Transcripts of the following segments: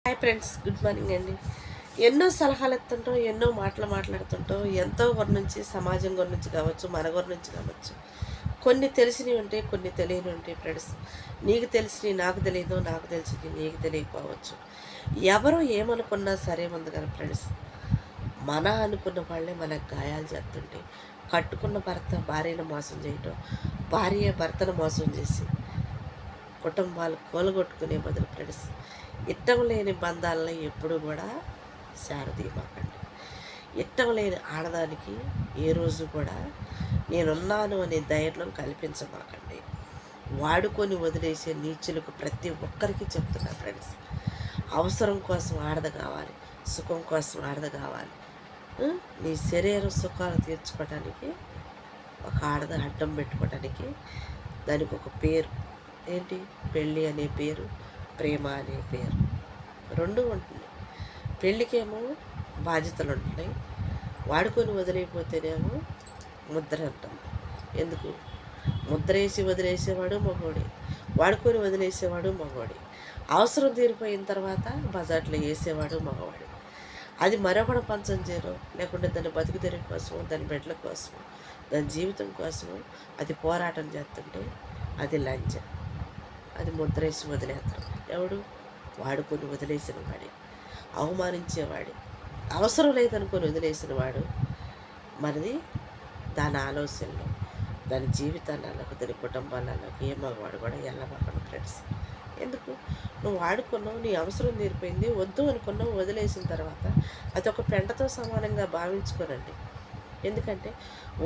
Hi friends, good morning అండి. ఎన్నో సలహాలు ఇస్తుంటాం, ఎన్నో మాటలు మాట్లాడుతుంటాం. ఎంతో గురించి సమాజం గురించి కావచ్చు, మన గురించి కావచ్చు. కొన్ని తెలిసినవి ఉంటాయి, కొన్ని తెలియని ఉంటాయి ఫ్రెండ్స్. నీకు తెలిసినవి నాకు తెలియదు, నాకు తెలిసినవి నీకు తెలియకపోవచ్చు. ఎవరు ఏమనుకున్నా సరే ఉంది కానీ ఫ్రెండ్స్, మన అనుకున్న వాళ్ళే మనకు గాయాలు చేస్తుంటాయి. కట్టుకున్న భర్త భార్యను మోసం చేయటం, భార్య భర్తను మోసం చేసి కుటుంబాలు కూలగొట్టుకునే బదులు ఫ్రెండ్స్, ఇట్టం లేని బంధాలని ఎప్పుడు కూడా శారదీయమాకండి. ఇట్టం లేని ఆడదానికి ఏ రోజు కూడా నేనున్నాను అనే ధైర్యం కల్పించమాకండి. వాడుకొని వదిలేసే నీచులకు ప్రతి ఒక్కరికి చెప్తున్నా ఫ్రెండ్స్, అవసరం కోసం ఆడద కావాలి, సుఖం కోసం ఆడద కావాలి. నీ శరీర సుఖాలు తీర్చుకోవడానికి ఒక ఆడద అడ్డం పెట్టుకోవడానికి దానికి ఒక పేరు ఏంటి, పెళ్ళి అనే పేరు, ప్రేమ అనే పేరు, రెండు ఉంటుంది. పెళ్ళికేమో బాధ్యతలు ఉంటున్నాయి, వాడుకొని వదిలేకపోతేనేమో ముద్ర ఉంటుంది. ఎందుకు? ముద్ర వేసి వదిలేసేవాడు మగోడి, వాడుకొని వదిలేసేవాడు మగవాడి. అవసరం తీరిపోయిన తర్వాత బజార్లో వేసేవాడు మగవాడు. అది మరొకటి పంచం చేరు, లేకుంటే దాని బతుకు తెరువు కోసం, దాని బిడ్డల కోసం, దాని జీవితం కోసము అది పోరాటం చేస్తుంటే అది లంచం, అది ముద్రేసి వదిలేస్తాడు. ఎవడు? వాడుకొని వదిలేసిన వాడి, అవమానించేవాడి, అవసరం లేదనుకొని వదిలేసిన వాడు. మనది దాని ఆలోచనలు, దాని జీవితాలకు, దాని కుటుంబాలకు ఏ మగవాడు కూడా వెళ్ళమాకండి ఫ్రెండ్స్. ఎందుకు? నువ్వు వాడుకున్నావు, నీ అవసరం తీరిపోయింది, వద్దు అనుకున్నావు, వదిలేసిన తర్వాత అది ఒక పెంటతో సమానంగా భావించుకోనండి. ఎందుకంటే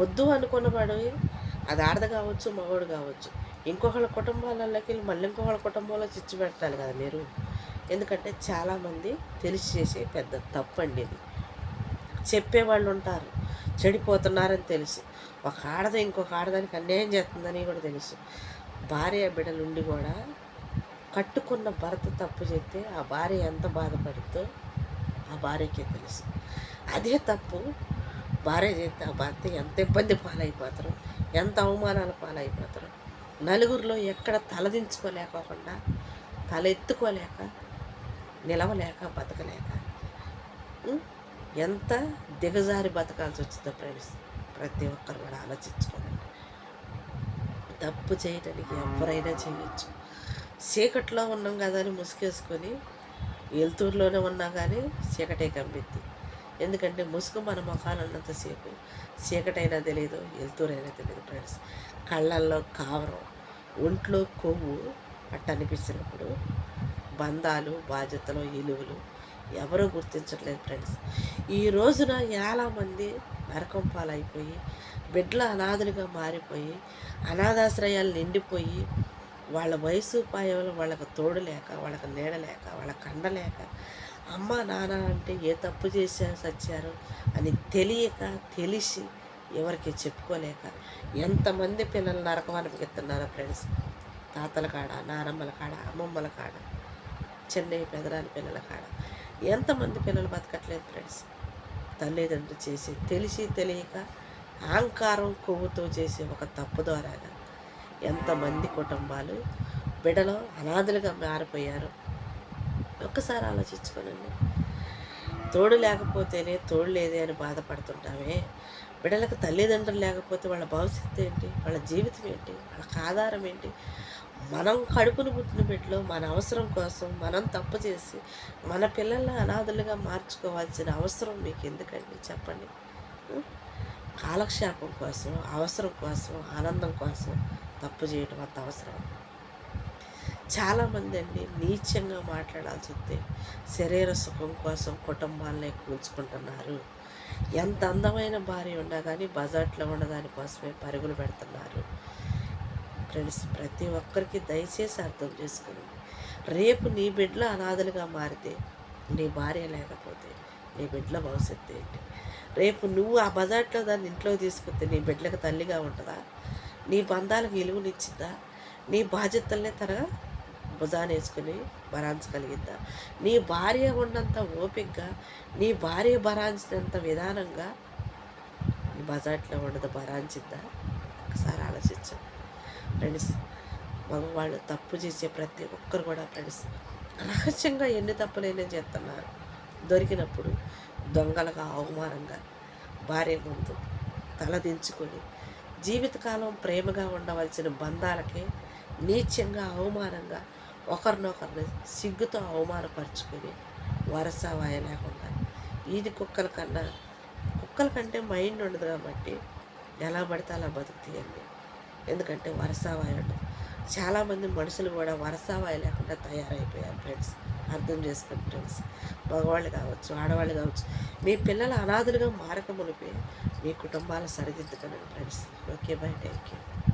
వద్దు అనుకున్నవాడు అది ఆడద కావచ్చు, మగవాడు కావచ్చు, ఇంకొకళ్ళ కుటుంబాలలోకి వెళ్ళి మళ్ళీ ఇంకొకళ్ళ కుటుంబంలో చిచ్చు పెట్టాలి కదా మీరు. ఎందుకంటే చాలామంది తెలిసి చేసే పెద్ద తప్పు అండి ఇది. చెప్పేవాళ్ళు ఉంటారు, చెడిపోతున్నారని తెలుసు. ఒక ఆడద ఇంకొక ఆడదానికి అన్యాయం చేస్తుందని కూడా తెలుసు. భార్య బిడ్డలు ఉండి కూడా కట్టుకున్న భర్త తప్పు చేస్తే ఆ భార్య ఎంత బాధపడుతుందో ఆ భార్యకే తెలుసు. అదే తప్పు భార్య చేస్తే ఆ భర్త ఎంత ఇబ్బంది పాలైపోతారు, ఎంత అవమానాల పాలైపోతారు. నలుగురిలో ఎక్కడ తలదించుకోలేకోకుండా, తల ఎత్తుకోలేక, నిలవలేక, బతకలేక ఎంత దిగజారి బతకాల్సి వచ్చిందో ఫ్రెండ్స్. ప్రతి ఒక్కరు కూడా ఆలోచించుకోనండి. తప్పు చేయటానికి ఎవరైనా చేయొచ్చు. చీకట్లో ఉన్నాం కదా అని ముసుగేసుకొని వెలుతురులోనే ఉన్నా కానీ చీకటే కంపిద్ది. ఎందుకంటే ముసుగు మన ముఖాలు ఉన్నంతసేపు చీకటైనా తెలియదు, వెలుతురైనా తెలియదు ఫ్రెండ్స్. కళ్ళల్లో కావరం, ఒంట్లో కొవ్వు అట్ట అనిపించినప్పుడు బంధాలు, బాధ్యతలు, విలువలు ఎవరూ గుర్తించట్లేదు ఫ్రెండ్స్. ఈ రోజున చాలామంది నరకం పాలైపోయి, బిడ్డల అనాథలుగా మారిపోయి, అనాథాశ్రయాలు నిండిపోయి, వాళ్ళ వయసు పాయంలో వాళ్ళకు తోడు లేక, వాళ్ళకి నీడ లేక, వాళ్ళకి కండ లేక, అమ్మ నాన్న అంటే ఏ తప్పు చేశారు సచ్చారు అని తెలియక, తెలిసి ఎవరికి చెప్పుకోలేక ఎంతమంది పిల్లలు నరకం అనిపిస్తున్నారో ఫ్రెండ్స్. తాతల కాడ, నానమ్మల కాడ, అమ్మమ్మల కాడ, చెన్నై పెదరాని పిల్లల కాడ ఎంతమంది పిల్లలు బతకట్లేదు ఫ్రెండ్స్. తల్లిదండ్రులు చేసి తెలిసి తెలియక అహంకారం కొవ్వుతో చేసే ఒక తప్పు ద్వారాగా ఎంతమంది కుటుంబాలు బిడ్డలు అనాథలుగా మారిపోయారు. ఒక్కసారి ఆలోచించుకోనండి. తోడు లేకపోతేనే తోడు లేదే అని బాధపడుతుంటామే. బిడ్డలకు తల్లిదండ్రులు లేకపోతే వాళ్ళ భవిష్యత్తు ఏంటి, వాళ్ళ జీవితం ఏంటి, వాళ్ళకి ఆధారం ఏంటి? మనం కడుపును పుట్టిన బిడ్డలో మన అవసరం కోసం మనం తప్పు చేసి మన పిల్లల్ని అనాథలుగా మార్చుకోవాల్సిన అవసరం మీకు ఎందుకండి చెప్పండి. కాలక్షేపం కోసం, అవసరం కోసం, ఆనందం కోసం తప్పు చేయడం అంత అవసరం. చాలామంది అండి నీచంగా మాట్లాడాల్సి వస్తే శరీర సుఖం కోసం కుటుంబాలనే కూల్చుకుంటున్నారు. ఎంత అందమైన భార్య ఉన్నా కానీ బజార్లో ఉన్నదాని కోసమే పరుగులు పెడుతున్నారు ఫ్రెండ్స్. ప్రతి ఒక్కరికి దయచేసి అర్థం చేసుకోండి. రేపు నీ బిడ్డల అనాథలుగా మారితే, నీ భార్య లేకపోతే నీ బిడ్డల భవిష్యత్తు ఏంటి? రేపు నువ్వు ఆ బజార్లో దాన్ని ఇంట్లో తీసుకొస్తే నీ బిడ్డలకు తల్లిగా ఉంటుందా? నీ బంధాలకు విలువనిచ్చిందా? నీ బాధ్యతల్ని తన భుజాన్ని వేసుకుని భరాంచగలిగిద్దా? నీ భార్య ఉన్నంత ఓపికగా, నీ భార్య భరాంచినంత విధానంగా నీ బజార్లో ఉండదు భరాంచిద్దా? ఒకసారి ఆలోచించండి ఫ్రెండ్స్. మగవాళ్ళు తప్పు చేసే ప్రతి ఒక్కరు కూడా ఫ్రెండ్స్ రహస్యంగా ఎన్ని తప్పులైనా చేస్తున్నారు. దొరికినప్పుడు దొంగలుగా, అవమానంగా భార్య ముందు తలదించుకొని జీవితకాలం ప్రేమగా ఉండవలసిన బంధాలకే నీచంగా, అవమానంగా ఒకరినొకరిని సిగ్గుతో అవమానపరుచుకొని వరసవాయ లేకుండా ఈది కుక్కల కంటే మైండ్ ఉండదు కాబట్టి ఎలా పడితే అలా బతుకుతాయండి. ఎందుకంటే వరసవాయ ఉండదు. చాలామంది మనుషులు కూడా వరసవాయ లేకుండా తయారైపోయారు ఫ్రెండ్స్. అర్థం చేసుకోండి ఫ్రెండ్స్. మగవాళ్ళు కావచ్చు, ఆడవాళ్ళు కావచ్చు, మీ పిల్లలు అనాథులుగా మారక మునిపే మీ కుటుంబాలు సరిదిద్దుకోండి friends. Okay, bye, thank you.